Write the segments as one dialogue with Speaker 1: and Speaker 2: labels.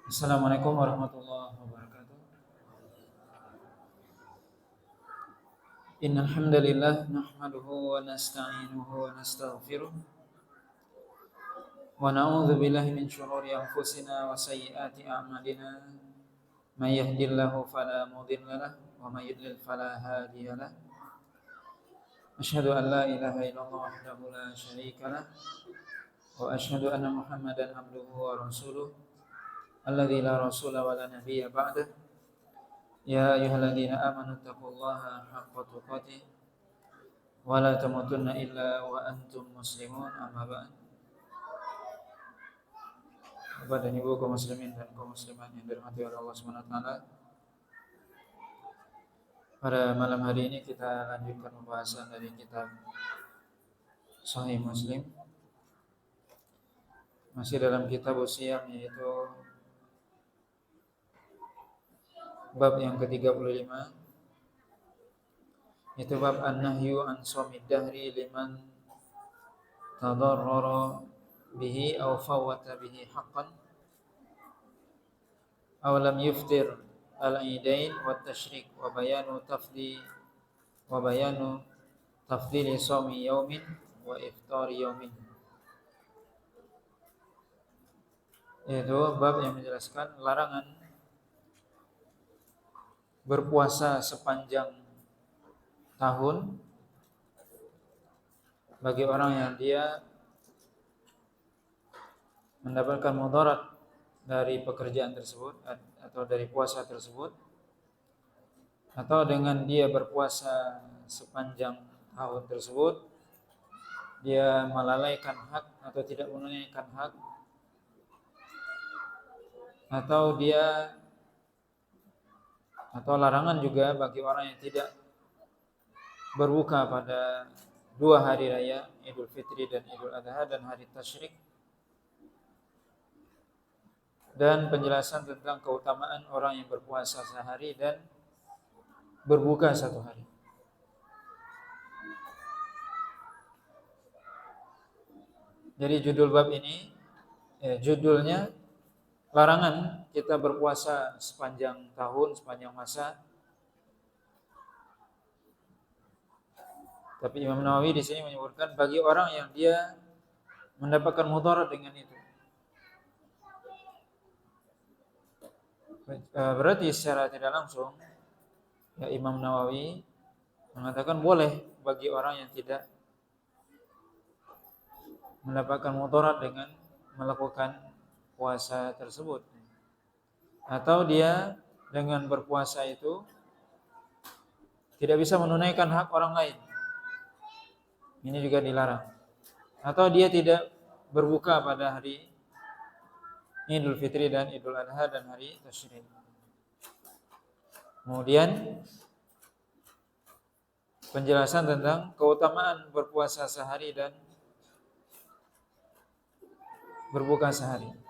Speaker 1: Assalamualaikum warahmatullahi wabarakatuh. Innal hamdalillah nahmaduhu wa nasta'inuhu wa nastaghfiruh wa na'udzu billahi min shururi anfusina wa sayyiati a'malina. May yahdihillahu fala mudilla lahu wa may yudlil fala hadiya lahu. Asyhadu an la ilaha illallah wahdahu la syarika lahu wa asyhadu anna Muhammadan abduhu wa rasuluh alladzi la rasula wa la nabiyya ba'dahu. Ya ayyuhalladzina amanu taqullaha haqqa tuqatih wa la tamutunna illa wa antum muslimun, amma ba'd. Bapak dan Ibu kaum muslimin dan kaum muslimat yang dirahmati oleh Allah Subhanahu wa taala. Pada malam hari ini kita lanjutkan pembahasan dari kitab Sahih Muslim. Masih dalam kitab Usyam, yaitu bab yang ke-35. Itu bab an-nahyu an shaumid dahri liman tadarrara bihi aw fawwata bihi haqqan aw lam yuftir al-idain wa tasyrik wa bayanu tafdili shaumi yaumin wa iftari yaumin. Yaitu bab yang menjelaskan larangan berpuasa sepanjang tahun bagi orang yang dia mendapatkan mudarat dari pekerjaan tersebut atau dari puasa tersebut, atau dengan dia berpuasa sepanjang tahun tersebut dia melalaikan hak atau tidak menunaikan hak, atau larangan juga bagi orang yang tidak berbuka pada dua hari raya, Idul Fitri dan Idul Adha dan hari tasyrik, dan penjelasan tentang keutamaan orang yang berpuasa sehari dan berbuka satu hari. Jadi judul bab ini, judulnya larangan kita berpuasa sepanjang tahun, sepanjang masa. Tapi Imam Nawawi di sini menyebutkan bagi orang yang dia mendapatkan mudarat dengan itu. Berarti secara tidak langsung ya Imam Nawawi mengatakan boleh bagi orang yang tidak mendapatkan mudarat dengan melakukan puasa tersebut, atau dia dengan berpuasa itu tidak bisa menunaikan hak orang lain, ini juga dilarang. Atau dia tidak berbuka pada hari Idul Fitri dan Idul Adha dan hari tasyrik. Kemudian penjelasan tentang keutamaan berpuasa sehari dan berbuka sehari.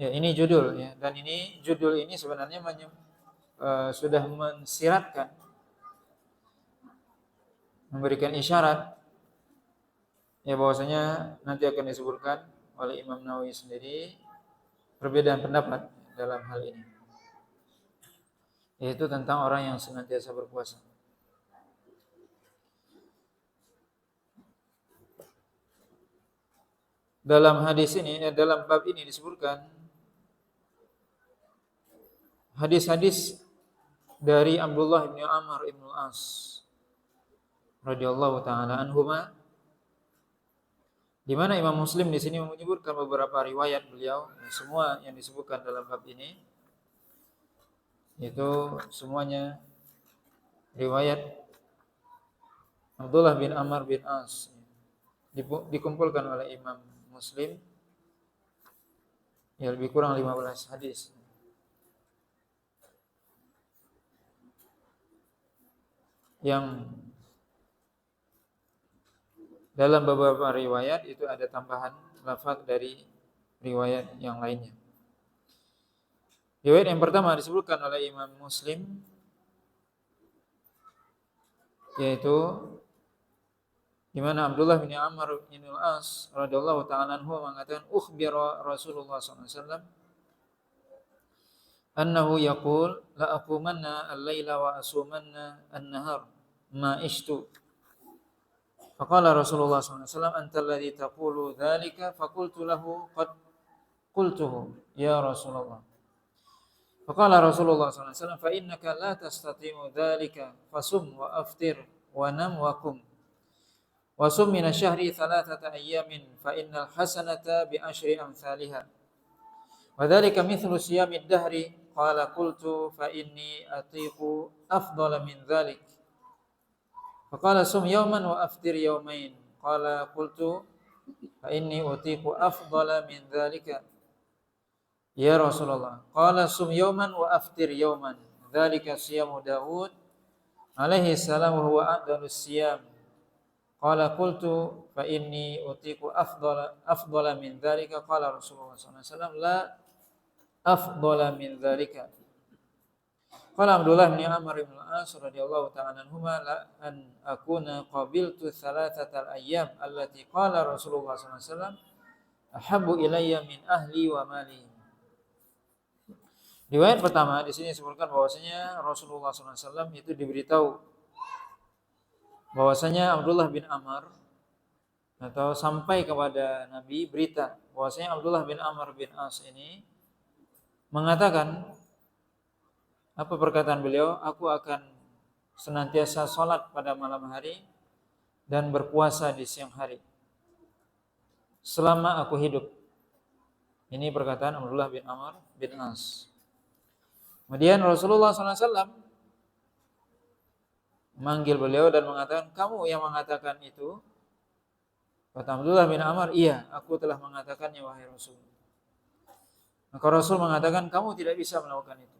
Speaker 1: Ya, ini judul ya, dan ini judul ini sebenarnya sudah mensiratkan, memberikan isyarat ya bahwasanya nanti akan disebutkan oleh Imam Nawawi sendiri perbedaan pendapat dalam hal ini, yaitu tentang orang yang senantiasa berpuasa. Dalam hadis ini, dalam bab ini disebutkan hadis-hadis dari Abdullah bin Amr bin As radhiyallahu taala anhuma, di mana Imam Muslim di sini menyebutkan beberapa riwayat beliau. Semua yang disebutkan dalam bab ini itu semuanya riwayat Abdullah bin Amr bin As, dikumpulkan oleh Imam Muslim ya lebih kurang 15 hadis. Yang dalam beberapa riwayat itu ada tambahan lafaz dari riwayat yang lainnya. Riwayat yang pertama disebutkan oleh Imam Muslim, yaitu di mana Abdullah bin Amr bin Al-As radhiyallahu ta'ala anhu mengatakan ukhbira Rasulullah sallallahu alaihi wasallam annahu yaqul la aqumanna al-laila wa asumanna an-nahar ma ishtu. Faqala Rasulullah sallallahu alaihi wasallam anta alladhi taqulu dzalika faqultu lahu qad qultuhu ya Rasulullah. Faqala Rasulullah sallallahu alaihi wasallam fa innaka la tastati'u dzalika fasum wa aftir wa nam wa qum. Wasum min asyhri thalathata ayyamin fa innal hasanata bi asyri amsalha. Wa dzalika mithlu siyamid dahri qala qultu fa inni atiqu afdala min dzalik. Faqala sum yawman wa aftir yawmain qala qultu fa inni utiqu afdala min dzalika. Ya Rasulullah qala sum yawman wa aftir yawman dzalika siyamu Daud alaihi salam wa huwa afdalus siyam. Qala qultu fa inni utiqu afdala min dzalika qala Rasulullah sallallahu alaihi wasallam la afdala min dzalika. Qala Abdullah bin Amr bin Al-As radhiyallahu ta'ala anhuma la an akuna qabiltu thalathatal ayyam allati qala Rasulullah sallallahu alaihi wasallam ahabbu ilayya min ahli wa mali. Riwayat pertama di sini disebutkan bahwasanya Rasulullah sallallahu alaihi wasallam itu diberitahu bahwasanya Abdullah bin Amr atau sampai kepada Nabi berita bahwasanya Abdullah bin Amr bin As ini mengatakan apa perkataan beliau, aku akan senantiasa sholat pada malam hari dan berpuasa di siang hari selama aku hidup. Ini perkataan Abdullah bin Amr bin As. Kemudian Rasulullah SAW manggil beliau dan mengatakan, kamu yang mengatakan itu? Kata Abdullah bin Amr, iya, aku telah mengatakannya wahai Rasul. Maka Rasul mengatakan, kamu tidak bisa melakukan itu.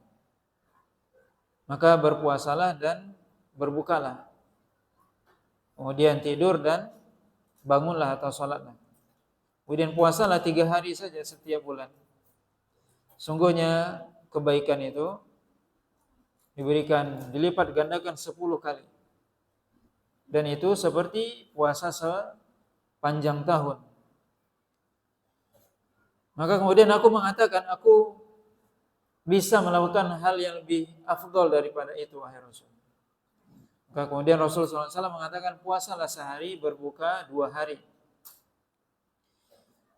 Speaker 1: Maka berpuasalah dan berbukalah. Kemudian tidur dan bangunlah atau sholatlah. Kemudian puasalah 3 hari saja setiap bulan. Sungguhnya kebaikan itu diberikan, dilipat gandakan 10 kali. Dan itu seperti puasa sepanjang tahun. Maka kemudian aku mengatakan, aku bisa melakukan hal yang lebih afdal daripada itu, wahai Rasul. Maka kemudian Rasul SAW mengatakan, puasalah sehari, berbuka 2 hari.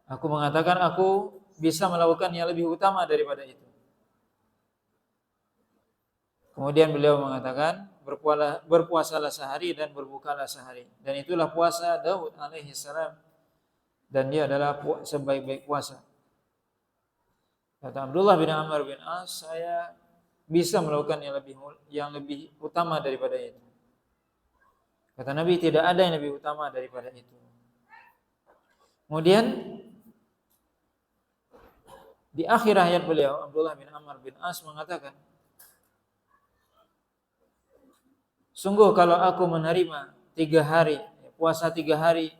Speaker 1: Aku mengatakan, aku bisa melakukan yang lebih utama daripada itu. Kemudian beliau mengatakan, berpuasalah sehari dan berbukalah sehari. Dan itulah puasa Daud alaihi salam. Dan dia adalah sebaik-baik puasa. Kata Abdullah bin Amr bin As, saya bisa melakukan yang lebih utama daripada itu. Kata Nabi, tidak ada yang lebih utama daripada itu. Kemudian di akhir ayat beliau, Abdullah bin Amr bin As mengatakan, sungguh kalau aku menerima 3 hari, puasa 3 hari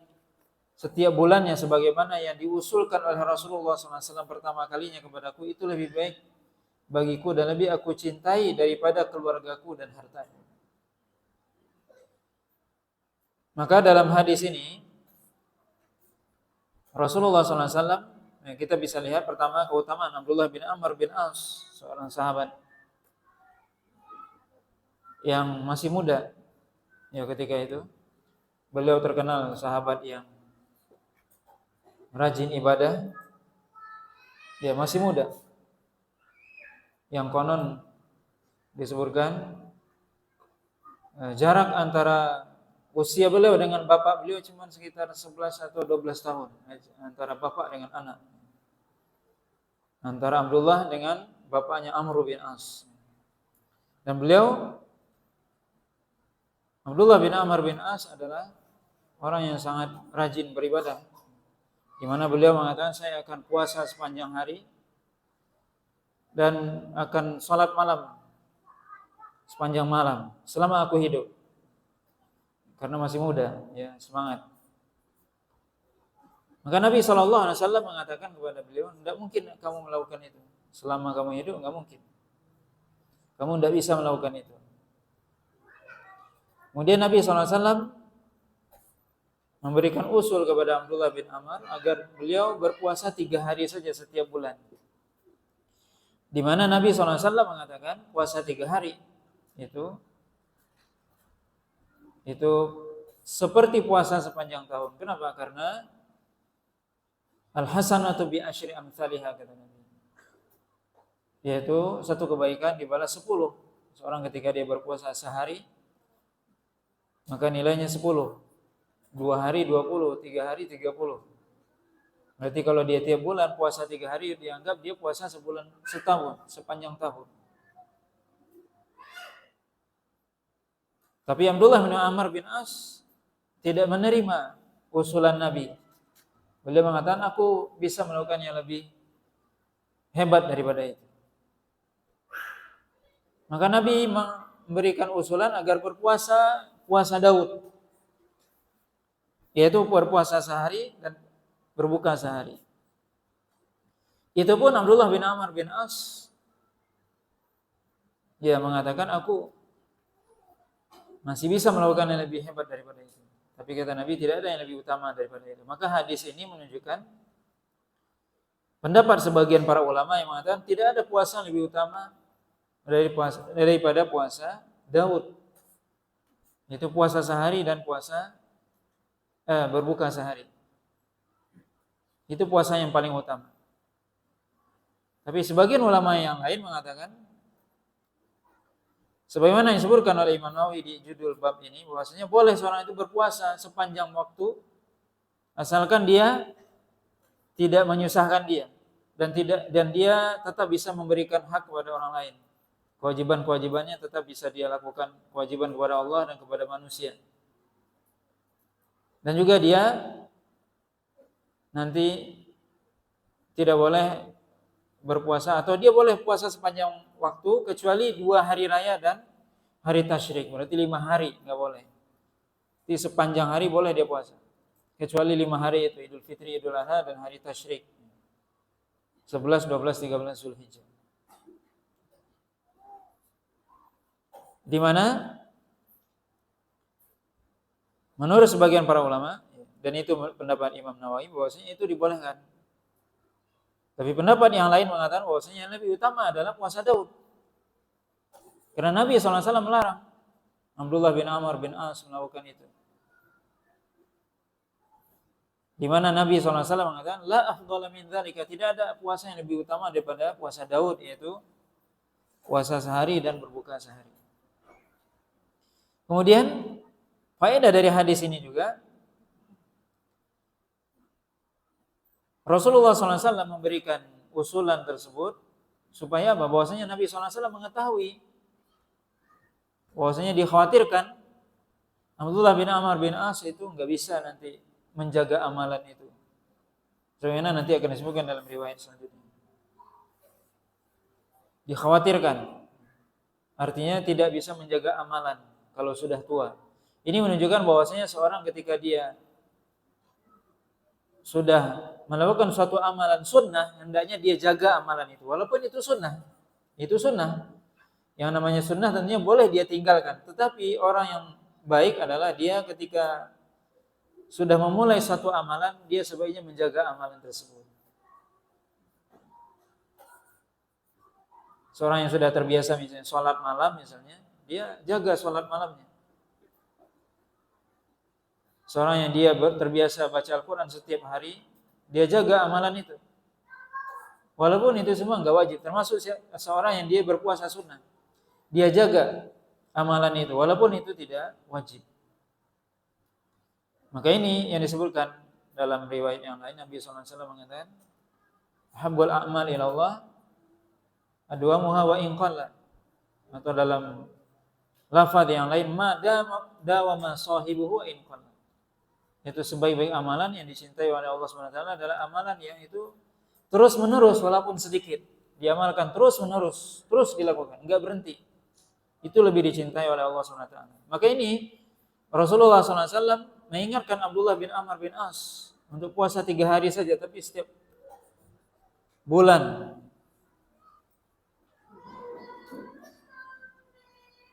Speaker 1: setiap bulannya sebagaimana yang diusulkan oleh Rasulullah SAW pertama kalinya kepadaku, itu lebih baik bagiku dan lebih aku cintai daripada keluargaku dan hartaku. Maka dalam hadis ini Rasulullah SAW, kita bisa lihat pertama keutamaan Abdullah bin Amr bin As, seorang sahabat yang masih muda. Ya, ketika itu beliau terkenal sahabat yang rajin ibadah. Dia masih muda. Yang konon disebutkan jarak antara usia beliau dengan bapak beliau cuma sekitar 11 atau 12 tahun, antara bapak dengan anak. Antara Abdullah dengan bapaknya Amr bin As. Dan beliau Abdullah bin Amr bin As adalah orang yang sangat rajin beribadah. Di mana beliau mengatakan, saya akan puasa sepanjang hari dan akan sholat malam sepanjang malam selama aku hidup. Karena masih muda, ya, semangat. Maka Nabi SAW mengatakan kepada beliau, tidak mungkin kamu melakukan itu. Selama kamu hidup, tidak mungkin. Kamu tidak bisa melakukan itu. Kemudian Nabi SAW memberikan usul kepada Abdullah bin Amr agar beliau berpuasa 3 hari saja setiap bulan. Di mana Nabi SAW mengatakan puasa 3 hari itu seperti puasa sepanjang tahun. Kenapa? Karena al-hasanatu bi asyri amsalihha, kata Nabi. Yaitu satu kebaikan dibalas 10. Seorang ketika dia berpuasa sehari, maka nilainya 10. 2 hari 20, 3 hari 30. Berarti kalau dia tiap bulan puasa 3 hari, dianggap dia puasa sebulan, setahun, sepanjang tahun. Tapi Abdullah bin Amr bin As tidak menerima usulan Nabi. Beliau mengatakan, aku bisa melakukan yang lebih hebat daripada itu. Maka Nabi memberikan usulan agar berpuasa puasa Daud, yaitu berpuasa sehari dan berbuka sehari. Itu pun Abdullah bin Amr bin As dia mengatakan, aku masih bisa melakukan yang lebih hebat daripada itu. Tapi kata Nabi, tidak ada yang lebih utama daripada itu. Maka hadis ini menunjukkan pendapat sebagian para ulama yang mengatakan tidak ada puasa yang lebih utama daripada puasa Daud. Itu puasa sehari dan puasa berbuka sehari. Itu puasa yang paling utama. Tapi sebagian ulama yang lain mengatakan, sebagaimana yang disebutkan oleh Imam Nawawi di judul bab ini, bahwasanya boleh seorang itu berpuasa sepanjang waktu asalkan dia tidak menyusahkan dia dan dia tetap bisa memberikan hak kepada orang lain. Kewajiban-kewajibannya tetap bisa dia lakukan, kewajiban kepada Allah dan kepada manusia. Dan juga dia nanti tidak boleh berpuasa, atau dia boleh puasa sepanjang waktu kecuali 2 hari raya dan hari tasyrik. Berarti 5 hari nggak boleh. Di sepanjang hari boleh dia puasa, kecuali 5 hari itu Idul Fitri, Idul Adha dan hari tasyrik 11, 12, 13 Zulhijjah. Di mana menurut sebagian para ulama, dan itu pendapat Imam Nawawi, bahwasanya itu dibolehkan. Tapi pendapat yang lain mengatakan bahwasanya yang lebih utama adalah puasa Daud. Karena Nabi SAW melarang Abdullah bin Amr bin As melakukan itu. Di mana Nabi SAW mengatakan, la afdhala min dzalika, tidak ada puasa yang lebih utama daripada puasa Daud, yaitu puasa sehari dan berbuka sehari. Kemudian faedah dari hadis ini juga, Rasulullah SAW memberikan usulan tersebut supaya apa? Bahwasanya Nabi SAW mengetahui bahwasanya dikhawatirkan Abdullah bin Amr bin As itu nggak bisa nanti menjaga amalan itu. Sebagaimana nanti akan disebutkan dalam riwayat selanjutnya. Dikhawatirkan, artinya tidak bisa menjaga amalan kalau sudah tua. Ini menunjukkan bahwasanya seorang ketika dia sudah melakukan suatu amalan sunnah, hendaknya dia jaga amalan itu. Walaupun itu sunnah. Itu sunnah. Yang namanya sunnah tentunya boleh dia tinggalkan. Tetapi orang yang baik adalah dia ketika sudah memulai satu amalan, dia sebaiknya menjaga amalan tersebut. Seorang yang sudah terbiasa misalnya sholat malam misalnya, dia jaga sholat malamnya. Seorang yang dia terbiasa baca Al-Quran setiap hari, dia jaga amalan itu. Walaupun itu semua enggak wajib. Termasuk seorang yang dia berpuasa sunnah, dia jaga amalan itu, walaupun itu tidak wajib. Maka ini yang disebutkan dalam riwayat yang lain, Nabi SAW mengatakan, habbul a'mal ilallah adwamuha wa in qalla. Atau dalam lafaz yang lain, ma dawama sahibuhu wa in qalla. Itu sebaik-baik amalan yang dicintai oleh Allah SWT adalah amalan yang itu terus menerus walaupun sedikit. Diamalkan terus menerus, terus dilakukan, enggak berhenti. Itu lebih dicintai oleh Allah SWT. Maka ini Rasulullah SAW mengingatkan Abdullah bin Amr bin As untuk puasa 3 hari saja, tapi setiap bulan.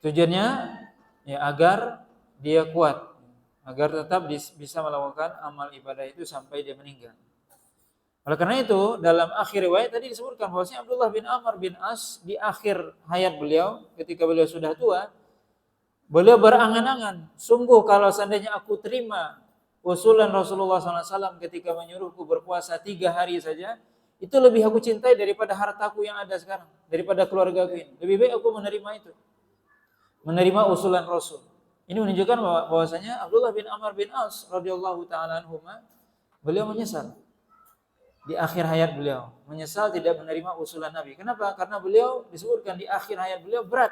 Speaker 1: Tujuannya ya agar dia kuat, agar tetap bisa melakukan amal ibadah itu sampai dia meninggal. Oleh karena itu, dalam akhir riwayat tadi disebutkan bahwasanya Abdullah bin Amr bin As di akhir hayat beliau, ketika beliau sudah tua, beliau berangan-angan, sungguh kalau seandainya aku terima usulan Rasulullah SAW ketika menyuruhku berpuasa 3 hari saja, itu lebih aku cintai daripada hartaku yang ada sekarang, daripada keluargaku ini. Lebih baik aku menerima itu, menerima usulan Rasul. Ini menunjukkan bahwasanya Abdullah bin Amr bin As radhiyallahu taala anhuma, beliau menyesal di akhir hayat beliau, menyesal tidak menerima usulan Nabi. Kenapa? Karena beliau disebutkan di akhir hayat beliau berat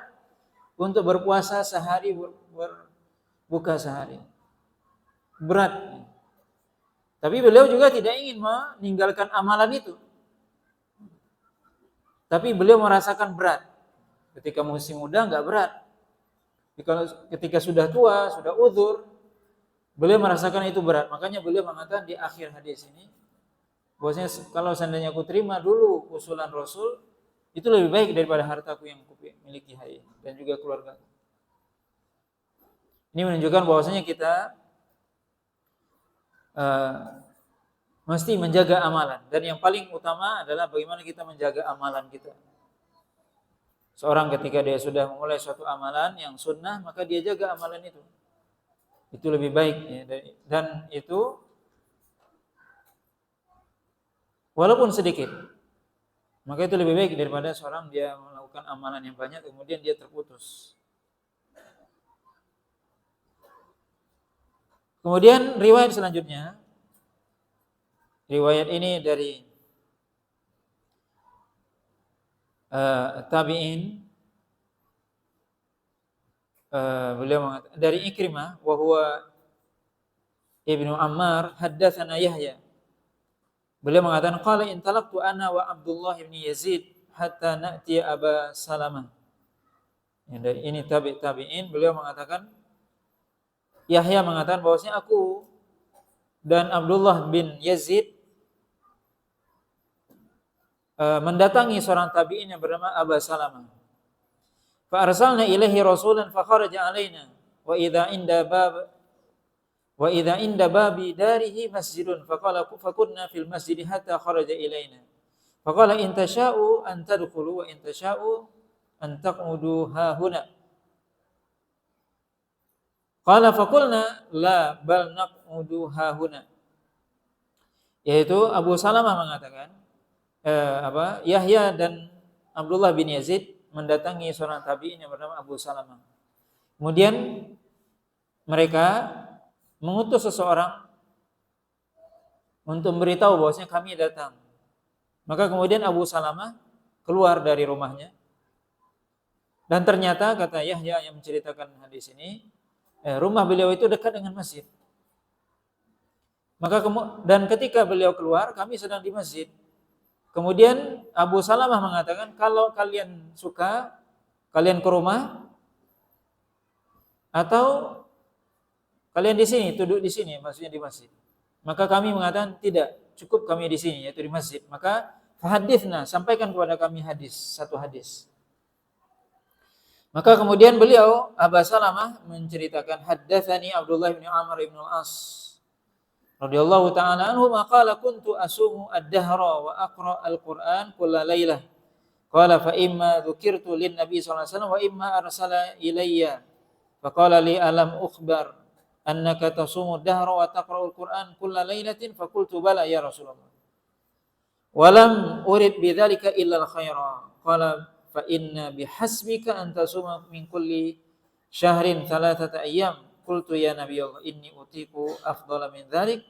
Speaker 1: untuk berpuasa sehari, berbuka sehari. Berat. Tapi beliau juga tidak ingin meninggalkan amalan itu. Tapi beliau merasakan berat. Ketika masih muda enggak berat. Ketika sudah tua, sudah uzur, beliau merasakan itu berat. Makanya beliau mengatakan di akhir hadis ini, bahwasanya kalau seandainya aku terima dulu usulan Rasul, itu lebih baik daripada hartaku yang aku miliki hari ini dan juga keluarga. Ini menunjukkan bahwasanya kita mesti menjaga amalan, dan yang paling utama adalah bagaimana kita menjaga amalan kita. Seorang ketika dia sudah memulai suatu amalan yang sunnah, maka dia jaga amalan itu. Itu lebih baik ya, dan itu walaupun sedikit, maka itu lebih baik daripada seorang dia melakukan amalan yang banyak kemudian dia terputus. Kemudian riwayat selanjutnya, riwayat ini dari tabi'in, beliau mengatakan dari Ikrimah, wa huwa Ibnu Ammar, haddatsana Yahya. Beliau mengatakan qala intalaqtu ana wa Abdullah bin Yazid hatta na'ti Aba Salamah. Ya, dari ini tabi'in, beliau mengatakan, Yahya mengatakan bahwasanya aku dan Abdullah bin Yazid mendatangi seorang tabi'in yang bernama Aba Salamah. Fa arsalna ilaihi rasulan fa kharaja alaina wa idza inda babi darihi masjidun faqala fakunna fil masjid hatta kharaja ilaina. Faqala in tasha'u an tadkhulu wa in tasha'u an taq'udu ha huna. Qala faqulna la bal naq'udu ha huna. Yaitu Abu Salamah mengatakan Yahya dan Abdullah bin Yazid mendatangi seorang tabi'in yang bernama Abu Salamah. Kemudian mereka mengutus seseorang untuk memberitahu bahwasanya kami datang. Maka kemudian Abu Salamah keluar dari rumahnya. Dan ternyata kata Yahya yang menceritakan hadis ini, rumah beliau itu dekat dengan masjid. Maka dan ketika beliau keluar, kami sedang di masjid. Kemudian Abu Salamah mengatakan, kalau kalian suka, kalian ke rumah, atau kalian di sini, duduk di sini, maksudnya di masjid. Maka kami mengatakan tidak, cukup kami di sini, yaitu di masjid. Maka fahadithna, sampaikan kepada kami satu hadis. Maka kemudian beliau, Abu Salamah menceritakan, haddatsani Abdullah bin Amr bin Al-As radhiyallahu ta'ala anhu maqala kuntu asumu ad-dahra wa aqra al-Qur'an kulla lailah. Qala fa imma dzukirtu lin nabi sallallahu alaihi wasallam wa imma arsala ilayya. Faqala li alam ukhbar annaka tasumu ad-dahra wa taqra'u al-Qur'an kulla lailatin faqultu bala ya Rasulullah. Wa lam urid bidzalika illa al-khaira. Qala fa inna bihasbika an tasuma min kulli syahrin thalathata ayyam. Qultu ya Nabi Allah inni utiku afdala min dzalik.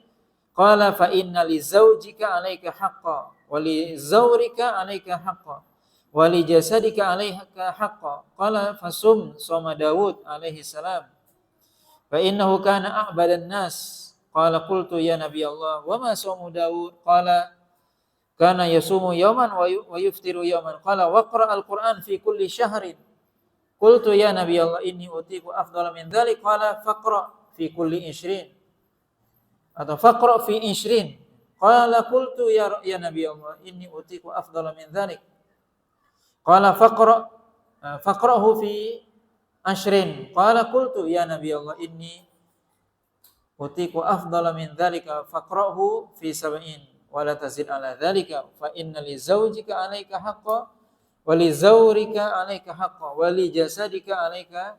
Speaker 1: Qala fa inna li zawjika 'alaika haqqan wa li zawrika 'alaika haqqan wa li jasadika 'alaika haqqan. Qala fasum sama Daud alaihi salam fa innahu kana a'badan nas. Qala qultu ya Nabi Allah wa ma saumu Daud? Qala kana yasumu yawman wa yuftiru yawman. Qala waqra al-Qur'an fi kulli syahrin. Qultu ya Nabi Allah inni utiku afdala min dzalik. Qala faqra fi kulli 20 atau faqra fi 20. Qala qultu ya Nabi Allah inni utiku afdala min dzalik. Qala faqrahu fi 20. Qala qultu ya Nabi Allah inni utiku afdala min dzalika faqra'hu fi sab'in wa la tazid ala dzalika fa inna li zawjika 'alaika haqqan wa li zawrika 'alaika haqqan wa li jasadika 'alaika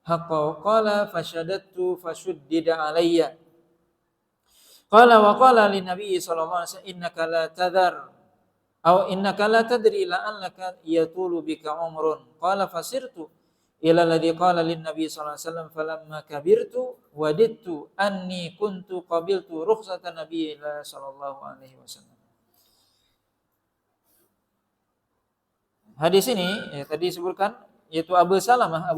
Speaker 1: haqqan. Qala fashadattu fashuddida 'alayya. Qala wa qala lin nabiy sallallahu alaihi wasallam innaka la tadhar aw innaka la tadri la'allaka yatulu bika umrun. Qala fasirtu ila alladhi qala lin nabiy sallallahu alaihi wasallam falamma kabirtu wadidtu anni kuntu qabiltu rukhsatan nabiy sallallahu alaihi wasallam. Hadis ini tadi disebutkan yaitu Abu Salamah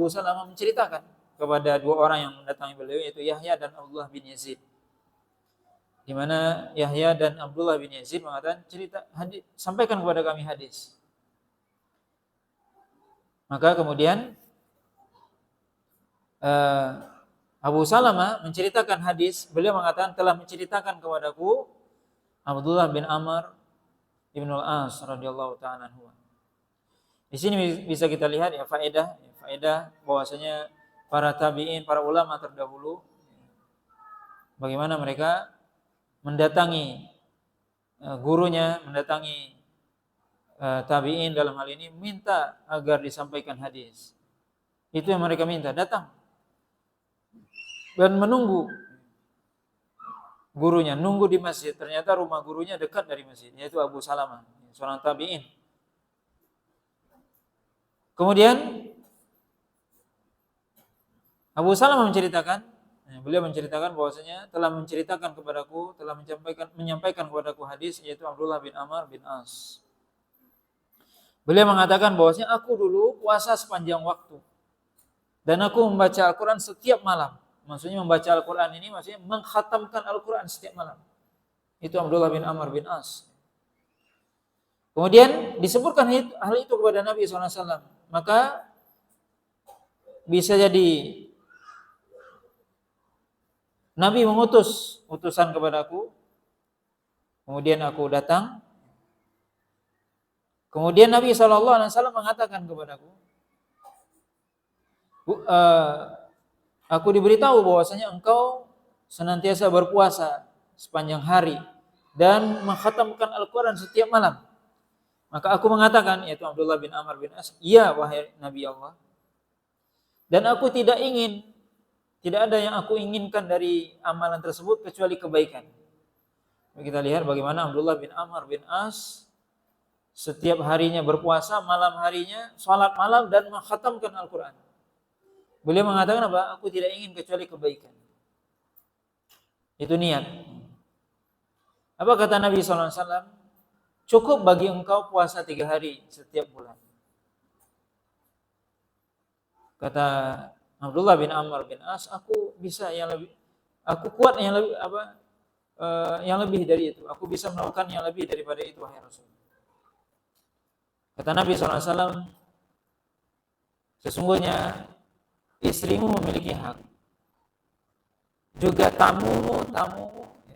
Speaker 1: menceritakan kepada dua orang yang mendatangi beliau yaitu Yahya dan Abdullah bin Yazid. Di mana Yahya dan Abdullah bin Yazid mengatakan sampaikan kepada kami hadis. Maka kemudian Abu Salamah menceritakan hadis, beliau mengatakan telah menceritakan kepadaku Abdullah bin Amr ibn al-As radhiyallahu ta'ala anhu. Di sini bisa kita lihat ya faedah bahwasanya para tabi'in, para ulama terdahulu bagaimana mereka mendatangi gurunya, mendatangi tabi'in dalam hal ini minta agar disampaikan hadis. Itu yang mereka minta, datang dan menunggu gurunya, nunggu di masjid. Ternyata rumah gurunya dekat dari masjid, yaitu Abu Salamah, seorang tabi'in. Kemudian Abu Salamah beliau menceritakan bahwasanya telah menceritakan kepadaku, telah menyampaikan kepadaku hadis yaitu Abdullah bin Amr bin As. Beliau mengatakan bahwasanya aku dulu puasa sepanjang waktu dan aku membaca Al-Quran setiap malam. Maksudnya membaca Al-Quran ini maksudnya mengkhatamkan Al-Quran setiap malam. Itu Abdullah bin Amr bin As. Kemudian disebutkan hal itu kepada Nabi SAW. Maka bisa jadi Nabi mengutus utusan kepadaku. Kemudian aku datang. Kemudian Nabi SAW mengatakan kepadaku, aku diberitahu bahwasanya engkau senantiasa berpuasa sepanjang hari dan mengkhatamkan Al-Quran setiap malam. Maka aku mengatakan, yaitu Abdullah bin Amr bin As, iya wahai Nabi Allah. Dan aku tidak ada yang aku inginkan dari amalan tersebut kecuali kebaikan. Kita lihat bagaimana Abdullah bin Amr bin As setiap harinya berpuasa, malam harinya salat malam dan mengkhatamkan Al-Quran. Beliau mengatakan apa? Aku tidak ingin kecuali kebaikan. Itu niat. Apa kata Nabi SAW? Cukup bagi engkau puasa 3 hari setiap bulan. Kata Abdullah bin Amr bin As, aku kuat yang lebih dari itu. Aku bisa melakukan yang lebih daripada itu, wahai Rasul. Kata Nabi SAW, sesungguhnya istrimu memiliki hak. Juga tamumu,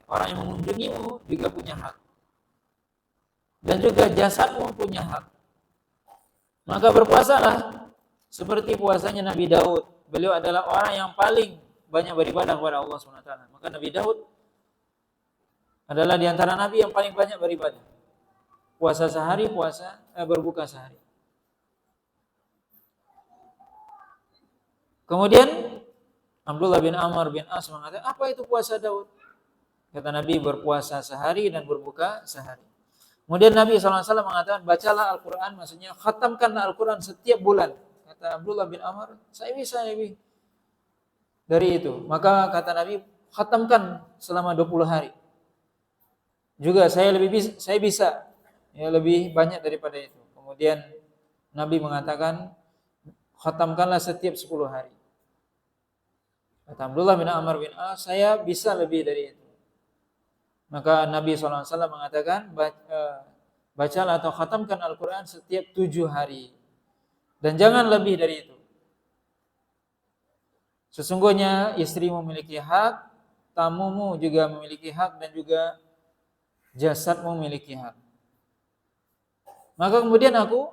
Speaker 1: orang yang mengunjungimu juga punya hak. Dan juga jasadmu punya hak. Maka berpuasalah seperti puasanya Nabi Daud. Beliau adalah orang yang paling banyak beribadah kepada Allah SWT. Maka Nabi Daud adalah di antara Nabi yang paling banyak beribadah. Puasa sehari, berbuka sehari. Kemudian Abdullah bin Amr bin As mengatakan, apa itu puasa Daud? Kata Nabi, berpuasa sehari dan berbuka sehari. Kemudian Nabi SAW mengatakan, bacalah Al-Quran, maksudnya khatamkanlah Al-Quran setiap bulan. Kata Abdullah bin Amr, saya bisa lebih dari itu. Maka kata Nabi, khatamkan selama 20 hari. Juga saya bisa ya, lebih banyak daripada itu. Kemudian Nabi mengatakan, khatamkanlah setiap 10 hari. Kata Abdullah bin Amr bin As, saya bisa lebih dari itu. Maka Nabi SAW mengatakan, bacalah atau khatamkan Al-Quran setiap 7 hari. Dan jangan lebih dari itu. Sesungguhnya istrimu memiliki hak, tamumu juga memiliki hak, dan juga jasadmu memiliki hak. Maka kemudian aku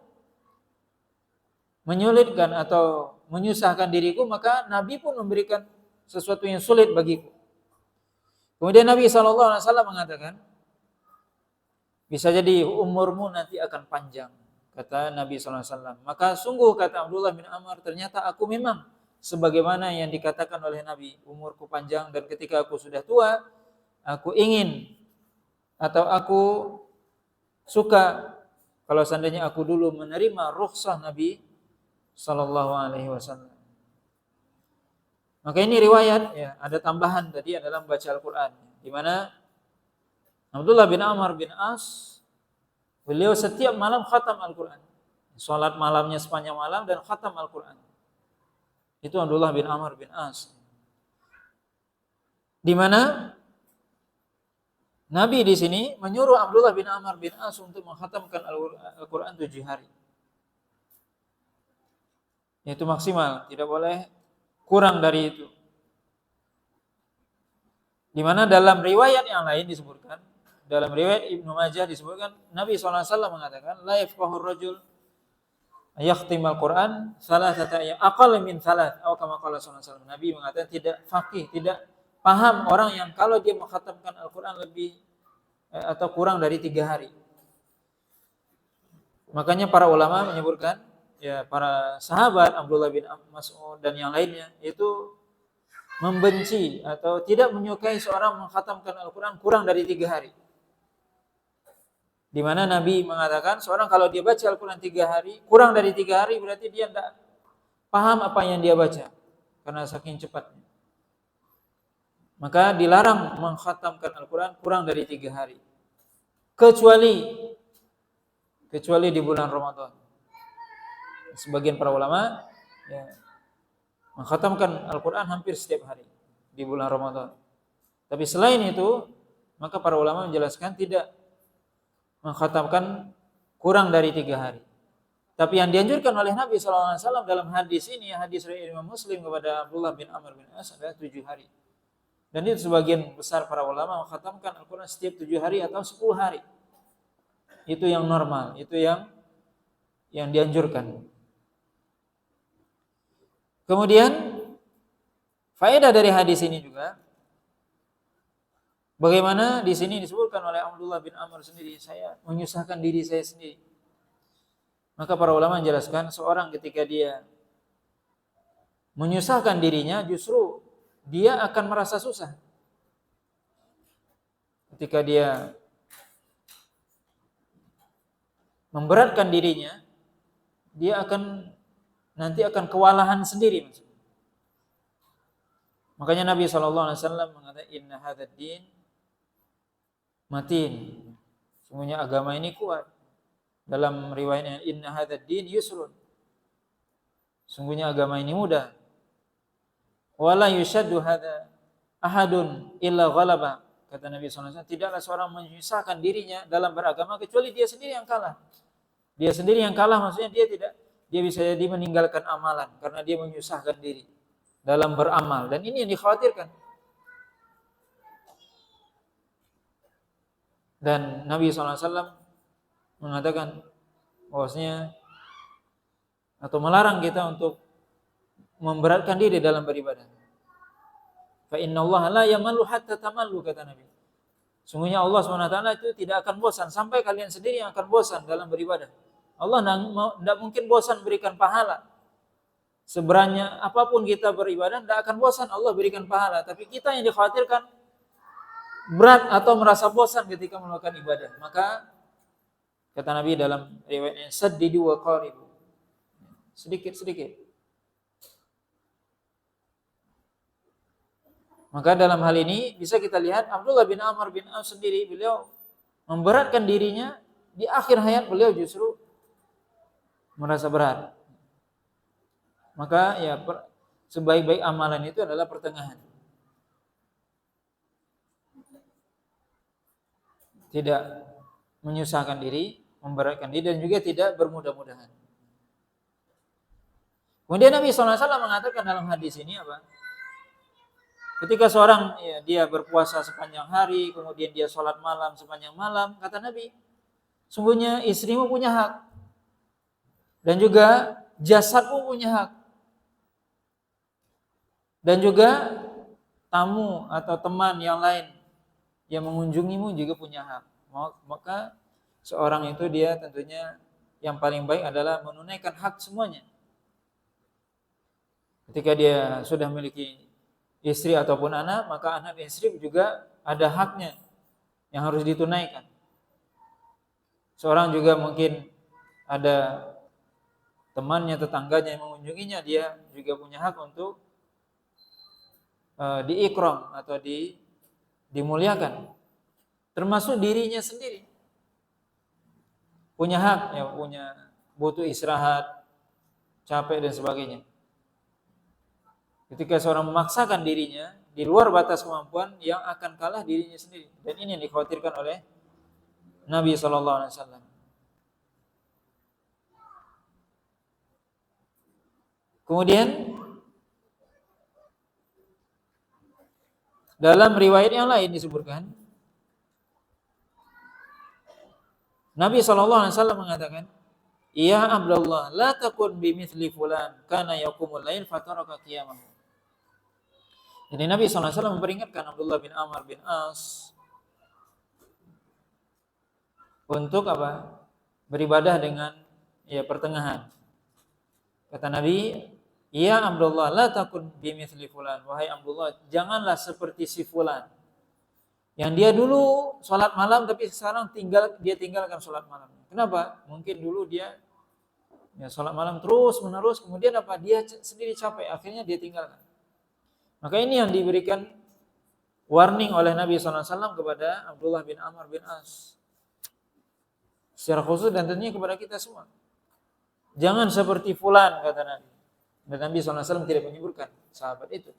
Speaker 1: menyulitkan atau menyusahkan diriku, maka Nabi pun memberikan sesuatu yang sulit bagiku. Kemudian Nabi SAW mengatakan, bisa jadi umurmu nanti akan panjang, kata Nabi SAW. Maka sungguh, kata Abdullah bin Amr, ternyata aku memang sebagaimana yang dikatakan oleh Nabi, umurku panjang, dan ketika aku sudah tua, aku ingin atau aku suka kalau seandainya aku dulu menerima rukhsah Nabi Sallallahu Alaihi Wasallam. Maka ini riwayat, ya, ada tambahan tadi adalah membaca Al-Quran, di mana Abdullah bin Amr bin As, beliau setiap malam khatam Al-Quran, sholat malamnya sepanjang malam dan khatam Al-Quran. Itu Abdullah bin Amr bin As, di mana Nabi di sini menyuruh Abdullah bin Amr bin As untuk mengkhatamkan Al-Quran 7 hari. Itu maksimal, tidak boleh kurang dari itu. Di mana dalam riwayat yang lain disebutkan, dalam riwayat Ibnu Majah disebutkan, Nabi SAW mengatakan, la yafqahur rajul yakhtimal Quran salasata ayyam aqall min salat, atau kama qala sallallahu. Nabi mengatakan tidak faqih, tidak paham orang yang kalau dia mengkhatamkan Al-Quran lebih atau kurang dari 3 hari. Makanya para ulama menyebutkan, ya, para sahabat Abdullah bin Mas'ud dan yang lainnya itu membenci atau tidak menyukai seorang mengkhatamkan Al-Quran kurang dari 3 hari. Di mana Nabi mengatakan seorang kalau dia baca Al-Quran 3 hari, kurang dari 3 hari berarti dia tidak paham apa yang dia baca karena saking cepatnya. Maka dilarang mengkhatamkan Al-Quran kurang dari 3 hari. Kecuali di bulan Ramadan. Sebagian para ulama, ya, mengkhatamkan Al-Quran hampir setiap hari di bulan Ramadan. Tapi selain itu, maka para ulama menjelaskan tidak mengkhatamkan kurang dari 3 hari. Tapi yang dianjurkan oleh Nabi SAW dalam hadis ini, hadis riwayat Imam Muslim kepada Abdullah bin Amr bin As, adalah 7 hari. Dan itu sebagian besar para ulama mengkhatamkan Al-Quran setiap 7 hari atau 10 hari. Itu yang normal, itu yang dianjurkan. Kemudian faedah dari hadis ini juga, bagaimana di sini disebutkan oleh Abdullah bin Amr sendiri, saya menyusahkan diri saya sendiri. Maka para ulama menjelaskan seorang ketika dia menyusahkan dirinya, justru dia akan merasa susah. Ketika dia memberatkan dirinya, dia nanti akan kewalahan sendiri. Makanya Nabi SAW mengatakan, inna hadzal din matin. Sungguhnya agama ini kuat. Dalam riwayatnya, inna hadzal din yusrun. Sungguhnya agama ini mudah. Wala yushaddu hadza ahadun illa ghalaba. Kata Nabi SAW, tidaklah seorang menyusahkan dirinya dalam beragama kecuali dia sendiri yang kalah. Dia sendiri yang kalah, maksudnya dia bisa jadi meninggalkan amalan karena dia menyusahkan diri dalam beramal, dan ini yang dikhawatirkan. Dan Nabi SAW mengatakan bahwasanya atau melarang kita untuk memberatkan diri dalam beribadah. Fa innallaha la yamallu hatta tamallu, kata Nabi. Sungguhnya Allah SWT itu tidak akan bosan sampai kalian sendiri yang akan bosan dalam beribadah. Allah tidak mungkin bosan berikan pahala. Sebenarnya apapun kita beribadah tidak akan bosan Allah berikan pahala. Tapi kita yang dikhawatirkan berat atau merasa bosan ketika melakukan ibadah. Maka kata Nabi dalam riwayatnya, saddidu wa qaribu. Sedikit-sedikit. Maka dalam hal ini bisa kita lihat Abdullah bin Amr bin As sendiri, beliau memberatkan dirinya, di akhir hayat beliau justru merasa berat. Maka ya sebaik-baik amalan itu adalah pertengahan. Tidak menyusahkan diri, memberatkan diri, dan juga tidak bermudah-mudahan. Kemudian Nabi SAW mengatakan dalam hadis ini apa? Ketika seorang dia berpuasa sepanjang hari, kemudian dia sholat malam sepanjang malam, kata Nabi, sungguhnya istrimu punya hak, dan juga jasadmu punya hak, dan juga tamu atau teman yang lain yang mengunjungimu juga punya hak. Maka seorang itu dia tentunya yang paling baik adalah menunaikan hak semuanya. Ketika dia sudah memiliki istri ataupun anak, maka anak istri juga ada haknya yang harus ditunaikan. Seorang juga mungkin ada temannya, tetangganya yang mengunjunginya, dia juga punya hak untuk diikram atau dimuliakan. Termasuk dirinya sendiri punya hak, ya butuh istirahat, capek dan sebagainya. Ketika seorang memaksakan dirinya di luar batas kemampuan, yang akan kalah dirinya sendiri. Dan ini yang dikhawatirkan oleh Nabi SAW. Kemudian dalam riwayat yang lain disebutkan, Nabi SAW mengatakan, "Ya Abdullah, la takun bimithli fulan, kana yaqumul lail fataraka qiyamahu." Jadi Nabi SAW memperingatkan Abdullah bin Amr bin As untuk apa? Beribadah dengan pertengahan. Kata Nabi, "Ya Abdullah, la takun bimithli fulan." Wahai Abdullah, janganlah seperti si fulan. Yang dia dulu sholat malam tapi sekarang dia tinggalkan sholat malam. Kenapa? Mungkin dulu dia sholat malam terus menerus, kemudian apa? Dia sendiri capek, akhirnya dia tinggalkan. Maka ini yang diberikan warning oleh Nabi SAW kepada Abdullah bin Amr bin As. Secara khusus dan tentunya kepada kita semua. Jangan seperti fulan, kata Nabi. Dan Nabi SAW tidak menyebutkan sahabat itu.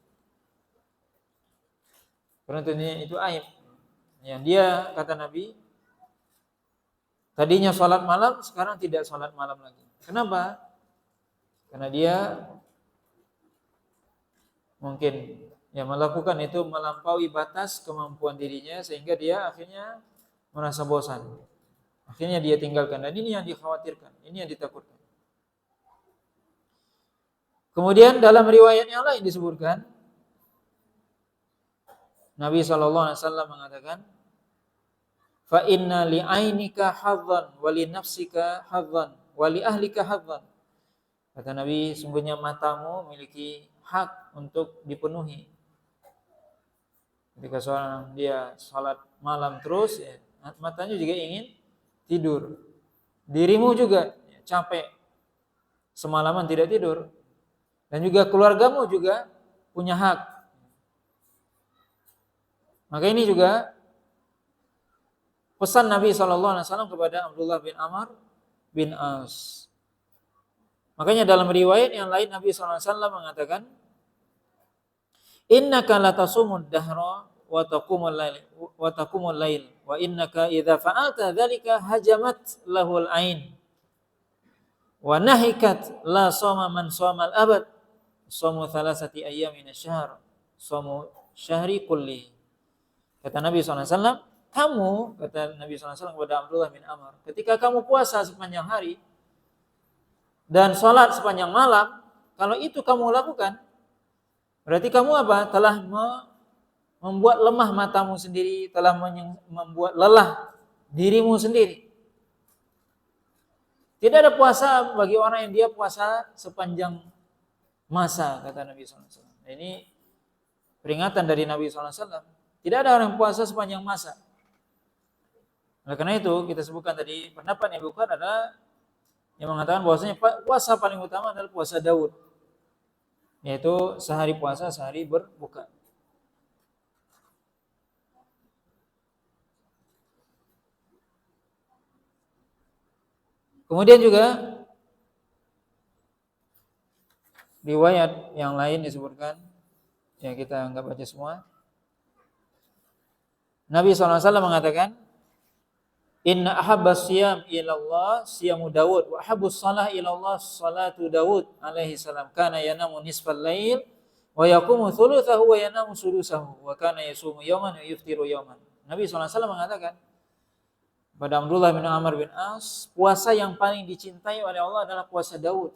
Speaker 1: Karena tentunya itu aib. Yang dia, kata Nabi, tadinya sholat malam, sekarang tidak sholat malam lagi. Kenapa? Karena dia mungkin melakukan itu melampaui batas kemampuan dirinya, sehingga dia akhirnya merasa bosan. Akhirnya dia tinggalkan. Dan ini yang dikhawatirkan, ini yang ditakutkan. Kemudian dalam riwayat yang lain disebutkan, Nabi SAW mengatakan, "Fa inna li ainika hadzan wa li nafsika hadzan wa li ahlika hadzan." Kata Nabi, sungguhnya matamu memiliki hak untuk dipenuhi. Ketika seorang dia salat malam terus, matanya juga ingin tidur. Dirimu juga capek, semalaman tidak tidur. Dan juga keluargamu juga punya hak. Maka ini juga pesan Nabi SAW kepada Abdullah bin Amr bin As. Makanya dalam riwayat yang lain Nabi SAW mengatakan, "Innaka latasumud dahra wa taqumul lail wa innaka idza fa'alta dzalika hajamat lahul ain wa nahikat la shoma man shomal abad shamu thalathati ayyamin asy-syahr shamu syahri kulli." Kata Nabi SAW, kata Nabi SAW kepada Abdullah bin Amr, ketika kamu puasa sepanjang hari dan sholat sepanjang malam, kalau itu kamu lakukan, berarti kamu apa? Telah membuat lemah matamu sendiri, telah membuat lelah dirimu sendiri. Tidak ada puasa bagi orang yang dia puasa sepanjang masa, kata Nabi SAW. Ini peringatan dari Nabi SAW. Tidak ada orang yang puasa sepanjang masa. Oleh karena itu kita sebutkan tadi pendapat yang bukan adalah yang mengatakan bahwasanya puasa paling utama adalah puasa Daud, yaitu sehari puasa sehari berbuka. Kemudian juga riwayat yang lain disebutkan, yang kita enggak baca semua. Nabi SAW mengatakan, "Inna ahabbas siyam ilallah siyamu Daud wa ahabbus salah ilallah salatu Daud alaihi salam. Kana yanamu nisfal lail wa yaqumu thuluthahu wa yanamu sulusahu wa kana yasumu yawman wa yuftiru yawman." Nabi SAW mengatakan pada Abdullah bin Amr bin As, puasa yang paling dicintai oleh Allah adalah puasa Daud.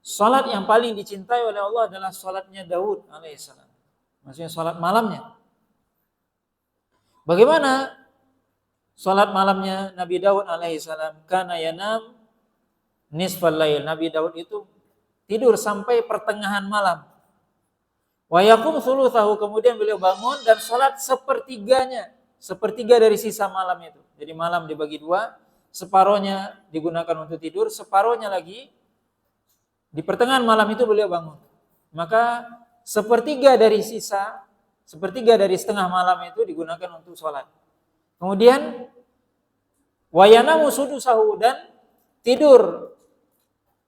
Speaker 1: Salat yang paling dicintai oleh Allah adalah salatnya Daud alaihi salam. Maksudnya salat malamnya. Bagaimana salat malamnya Nabi Daud alaihissalam? Kana yanam nisfal lail. Nabi Daud itu tidur sampai pertengahan malam. Wa yakum thulutsahu, kemudian beliau bangun dan salat sepertiganya, sepertiga dari sisa malam itu. Jadi malam dibagi dua, separohnya digunakan untuk tidur, separohnya lagi di pertengahan malam itu beliau bangun. Maka sepertiga dari sisa, sepertiga dari setengah malam itu digunakan untuk salat. Kemudian wa yanamu sudusahu, dan tidur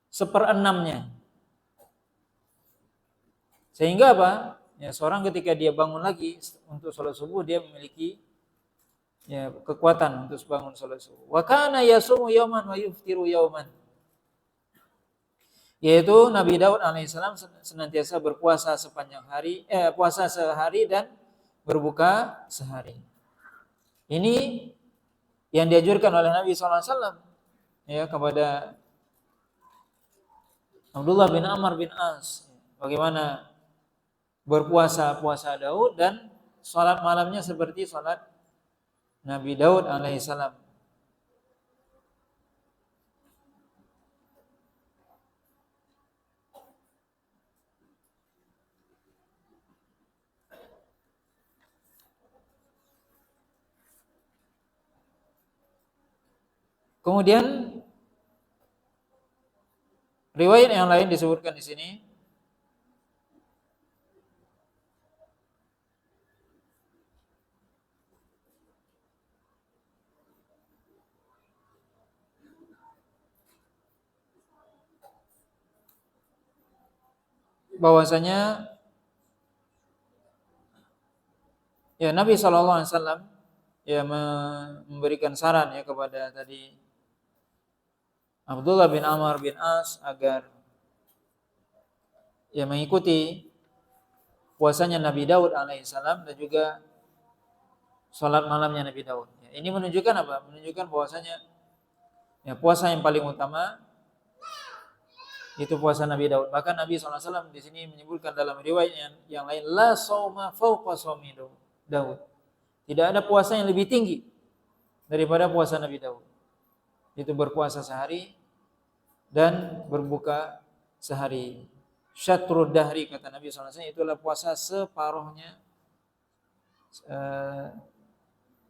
Speaker 1: seperenamnya. Sehingga apa? Ya, seorang ketika dia bangun lagi untuk sholat subuh, dia memiliki ya kekuatan untuk bangun sholat subuh. Wa kana yasumu yauman wa yuftiru yauman. Yaitu Nabi Daud alaihissalam senantiasa berpuasa sepanjang hari, puasa sehari dan berbuka sehari. Ini yang dianjurkan oleh Nabi SAW ya kepada Abdullah bin Amr bin As. Bagaimana puasa Daud dan salat malamnya seperti salat Nabi Daud alaihissalam. Kemudian riwayat yang lain disebutkan di sini bahwasanya ya Nabi SAW ya memberikan saran ya kepada tadi Abdullah bin Amr bin As agar ya mengikuti puasanya Nabi Daud alaihissalam dan juga salat malamnya Nabi Daud. Ya, ini menunjukkan apa? Menunjukkan bahwasanya ya puasa yang paling utama itu puasa Nabi Daud. Bahkan Nabi SAW di sini menyebutkan dalam riwayat yang lain, la sauma fauqa shaumi Daud. Tidak ada puasa yang lebih tinggi daripada puasa Nabi Daud. Itu berpuasa sehari dan berbuka sehari. Syatrud dahri, kata Nabi SAW, itulah puasa separuhnya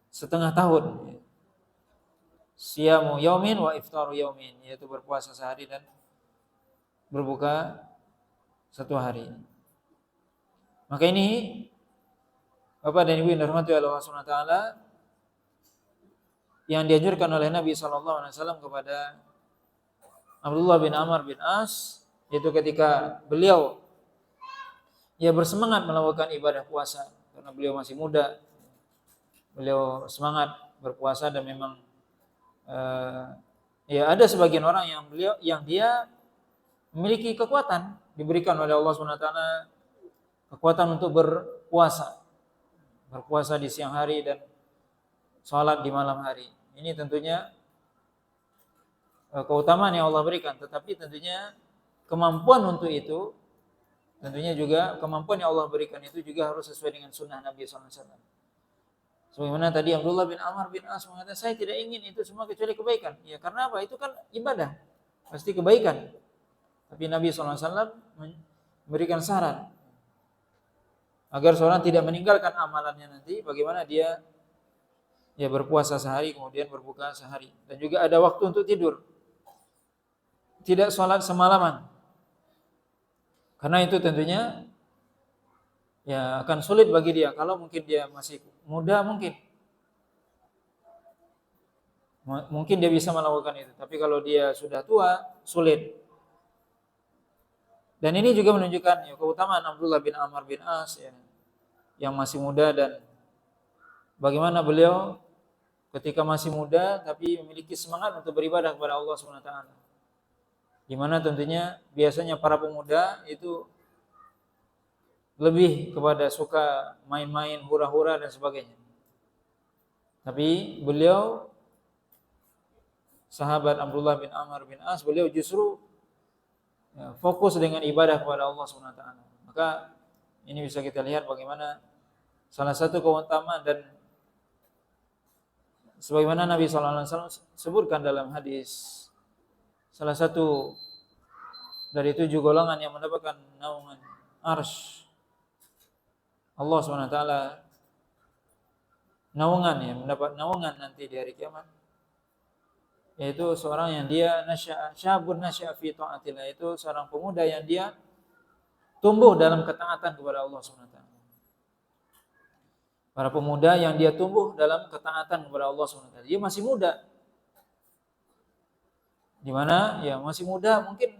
Speaker 1: setengah tahun. Siyamu yaumin wa iftaru yaumin, yaitu berpuasa sehari dan berbuka satu hari. Maka ini Bapak dan Ibu yang dirahmati Allah Subhanahu wa taala, yang dianjurkan oleh Nabi SAW kepada Abdullah bin Amr bin As, yaitu ketika beliau ya bersemangat melakukan ibadah puasa karena beliau masih muda, beliau semangat berpuasa dan memang ya ada sebagian orang yang dia memiliki kekuatan, diberikan oleh Allah Subhanahu wa taala kekuatan untuk berpuasa di siang hari dan sholat di malam hari. Ini tentunya keutamaan yang Allah berikan, tetapi tentunya kemampuan untuk itu, tentunya juga kemampuan yang Allah berikan itu juga harus sesuai dengan sunnah Nabi SAW. Sebagaimana tadi Abdullah bin Amr bin As mengatakan, saya tidak ingin itu semua kecuali kebaikan. Ya karena apa? Itu kan ibadah, pasti kebaikan. Tapi Nabi SAW memberikan saran agar seorang tidak meninggalkan amalannya nanti, bagaimana dia ya berpuasa sehari kemudian berbuka sehari, dan juga ada waktu untuk tidur, tidak sholat semalaman, karena itu tentunya ya akan sulit bagi dia. Kalau mungkin dia masih muda, mungkin dia bisa melakukan itu, tapi kalau dia sudah tua sulit. Dan ini juga menunjukkan ya, keutamaan Abdullah bin Amr bin As ya, yang masih muda, dan bagaimana beliau ketika masih muda tapi memiliki semangat untuk beribadah kepada Allah Subhanahu wa taala. Di mana tentunya biasanya para pemuda itu lebih kepada suka main-main, hura-hura dan sebagainya. Tapi beliau, sahabat Abdullah bin Amr bin As, beliau justru ya, fokus dengan ibadah kepada Allah Subhanahu wa taala. Maka ini bisa kita lihat bagaimana salah satu keutamaan dan Sebagaimana Nabi sallallahu alaihi wasallam sebutkan dalam hadis, salah satu dari 7 golongan yang mendapatkan naungan arsy Allah Subhanahu wa taala, naungan ya, mendapat naungan nanti di hari kiamat, yaitu seorang yang dia syabun nasya'a fi taatillah, itu seorang pemuda yang dia tumbuh dalam ketaatan kepada Allah Subhanahu wa taala. Para pemuda yang dia tumbuh dalam ketaatan kepada Allah Subhanahu wa taala. Dia masih muda. Di mana ya masih muda, mungkin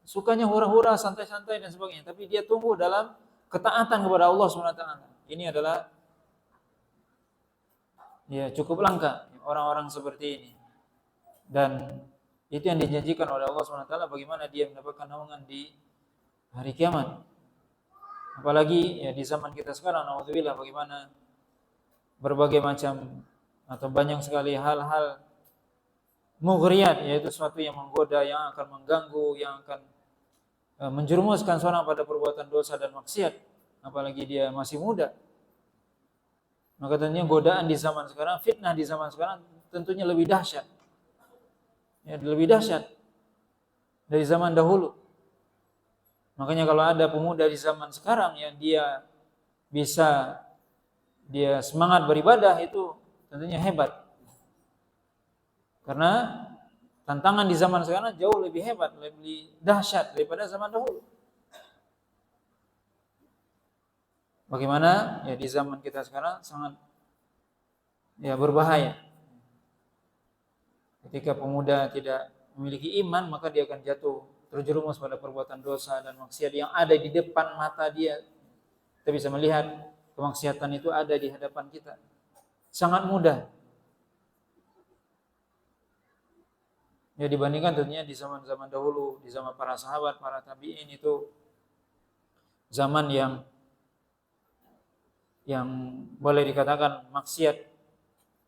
Speaker 1: sukanya hura-hura, santai-santai dan sebagainya, tapi dia tumbuh dalam ketaatan kepada Allah Subhanahu wa taala. Ini adalah ya cukup langka orang-orang seperti ini. Dan itu yang dijanjikan oleh Allah Subhanahu wa taala, bagaimana dia mendapatkan naungan di hari kiamat. Apalagi ya di zaman kita sekarang, naudzubillah, bagaimana berbagai macam atau banyak sekali hal-hal mughriyat, yaitu sesuatu yang menggoda, yang akan mengganggu, yang akan menjerumuskan seorang pada perbuatan dosa dan maksiat, apalagi dia masih muda. Maka tentunya godaan di zaman sekarang, fitnah di zaman sekarang tentunya lebih dahsyat. Ya, lebih dahsyat dari zaman dahulu. Makanya kalau ada pemuda di zaman sekarang yang dia bisa semangat beribadah, itu tentunya hebat. Karena tantangan di zaman sekarang jauh lebih hebat, lebih dahsyat daripada zaman dahulu. Bagaimana ya di zaman kita sekarang sangat ya berbahaya. Ketika pemuda tidak memiliki iman, maka dia akan jatuh terjerumus pada perbuatan dosa dan maksiat yang ada di depan mata dia. Kita bisa melihat kemaksiatan itu ada di hadapan kita. Sangat mudah. Ya dibandingkan tentunya di zaman-zaman dahulu, di zaman para sahabat, para tabi'in, itu zaman yang boleh dikatakan maksiat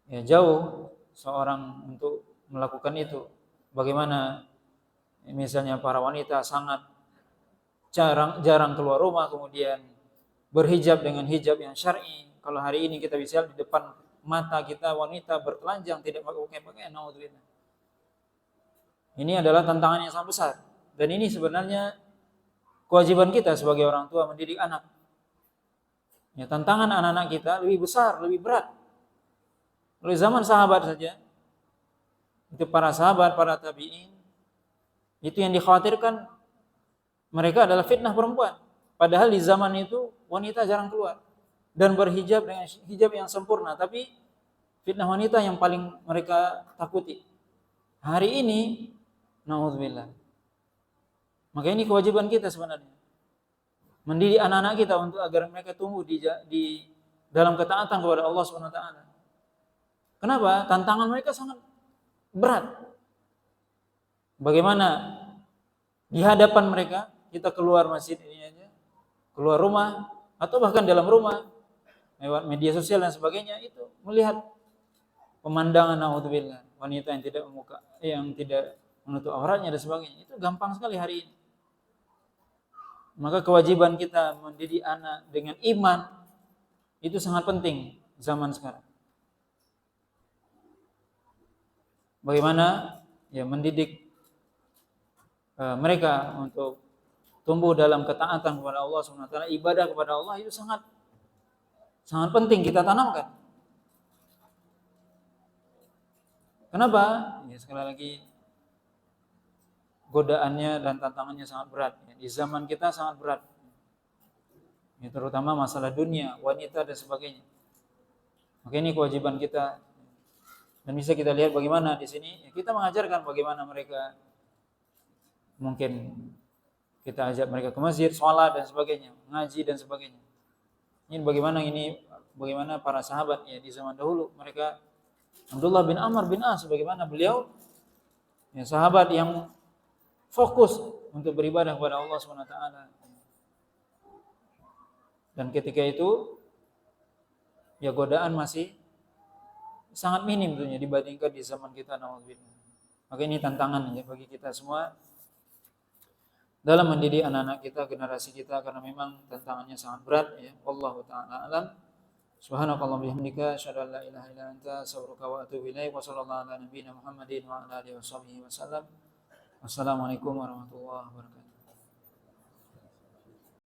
Speaker 1: ya jauh seorang untuk melakukan itu. Bagaimana misalnya para wanita sangat jarang keluar rumah, kemudian berhijab dengan hijab yang syar'i. Kalau hari ini kita bisa lihat di depan mata kita wanita bertelanjang, tidak pakai pakaian, naudzubillah. Ini adalah tantangan yang sangat besar. Dan ini sebenarnya kewajiban kita sebagai orang tua mendidik anak. Ya, tantangan anak-anak kita lebih besar, lebih berat. Oleh zaman sahabat saja, itu para sahabat, para tabi'in, itu yang dikhawatirkan mereka adalah fitnah perempuan. Padahal di zaman itu wanita jarang keluar dan berhijab dengan hijab yang sempurna, tapi fitnah wanita yang paling mereka takuti. Hari ini, naudzubillah. Maka ini kewajiban kita sebenarnya, mendidik anak-anak kita untuk agar mereka tumbuh di dalam ketaatan kepada Allah Subhanahu wa taala. Kenapa? Tantangan mereka sangat berat. Bagaimana di hadapan mereka kita keluar masjid ini aja, keluar rumah atau bahkan dalam rumah lewat media sosial dan sebagainya, itu melihat pemandangan naudzubillah wanita yang tidak menutup auratnya dan sebagainya, itu gampang sekali hari ini. Maka kewajiban kita mendidik anak dengan iman itu sangat penting zaman sekarang. Bagaimana ya mendidik mereka untuk tumbuh dalam ketaatan kepada Allah Subhanahu wa taala, ibadah kepada Allah, itu sangat penting kita tanamkan. Kenapa? Ya, sekali lagi godaannya dan tantangannya sangat berat. Di zaman kita sangat berat. Ya, terutama masalah dunia, wanita dan sebagainya. Maka ini kewajiban kita. Dan bisa kita lihat bagaimana di sini ya, kita mengajarkan bagaimana mereka, mungkin kita ajak mereka ke masjid, sholat dan sebagainya, ngaji dan sebagainya. Ini bagaimana para sahabat ya di zaman dahulu, mereka, Abdullah bin Amr bin As, bagaimana beliau ya sahabat yang fokus untuk beribadah kepada Allah Subhanahu wa taala. Dan ketika itu ya godaan masih sangat minim tentunya dibandingkan di zaman kita, naudzubillah. Maka ini tantangan ya bagi kita semua dalam mendidik anak-anak kita, generasi kita, karena memang tantangannya sangat berat ya. Wallahu taala alam. Subhanakallahumma bihamdika asyhadu an la ilaha illa anta astaghfiruka wa atubu ilaik. Wa sallallahu ala nabiyyina Muhammadin wa ala alihi washabbihi wasallam. Wassalamualaikum warahmatullahi wabarakatuh.